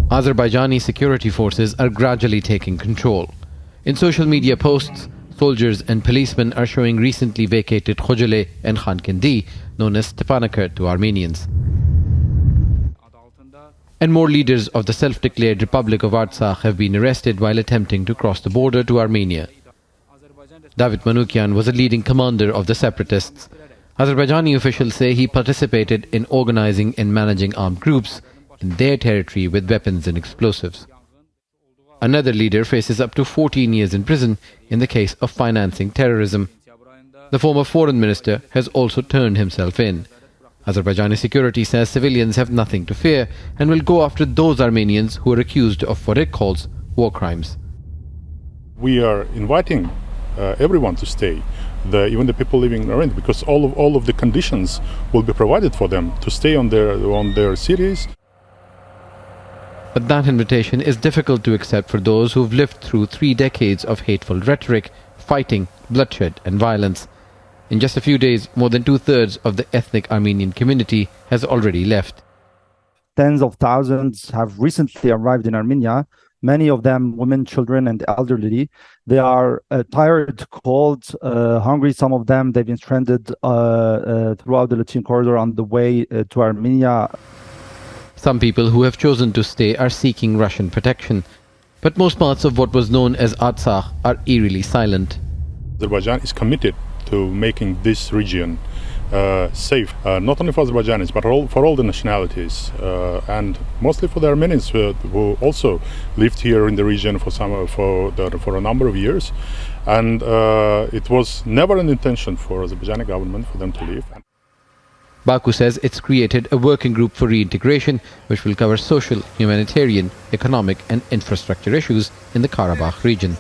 Azerbaijani security forces are gradually taking control. In social media posts, soldiers and policemen are showing recently vacated Khojale and Khankendi, known as Stepanakert to Armenians. And more leaders of the self-declared Republic of Artsakh have been arrested while attempting to cross the border to Armenia. David Manukyan was a leading commander of the separatists. Azerbaijani officials say he participated in organizing and managing armed groups in their territory with weapons and explosives. Another leader faces up to 14 years in prison in the case of financing terrorism. The former foreign minister has also turned himself in. Azerbaijani security says civilians have nothing to fear and will go after those Armenians who are accused of what it calls war crimes. We are inviting everyone to stay, even the people living in Armenia, because all of the conditions will be provided for them to stay on their cities. But that invitation is difficult to accept for those who have lived through 3 decades of hateful rhetoric, fighting, bloodshed and violence. In just a few days, more than 2/3 of the ethnic Armenian community has already left. Tens of thousands have recently arrived in Armenia, many of them women, children, and elderly. They are tired, cold, hungry. Some of them, they've been stranded throughout the Latine corridor on the way to Armenia. Some people who have chosen to stay are seeking Russian protection. But most parts of what was known as Artsakh are eerily silent. Azerbaijan is committed to making this region safe, not only for Azerbaijanis, but for all the nationalities, and mostly for the Armenians who also lived here in the region for a number of years. And it was never an intention for the Azerbaijani government for them to leave. Baku says it's created a working group for reintegration, which will cover social, humanitarian, economic and infrastructure issues in the Karabakh region.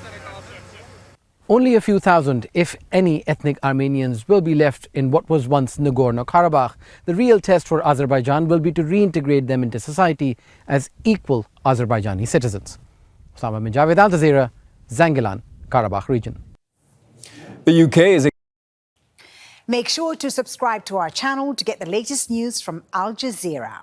Only a few thousand, if any, ethnic Armenians will be left in what was once Nagorno-Karabakh. The real test for Azerbaijan will be to reintegrate them into society as equal Azerbaijani citizens. Osama bin Javaid, Jazeera, Zangilan, Karabakh region. The UK is... Make sure to subscribe to our channel to get the latest news from Al Jazeera.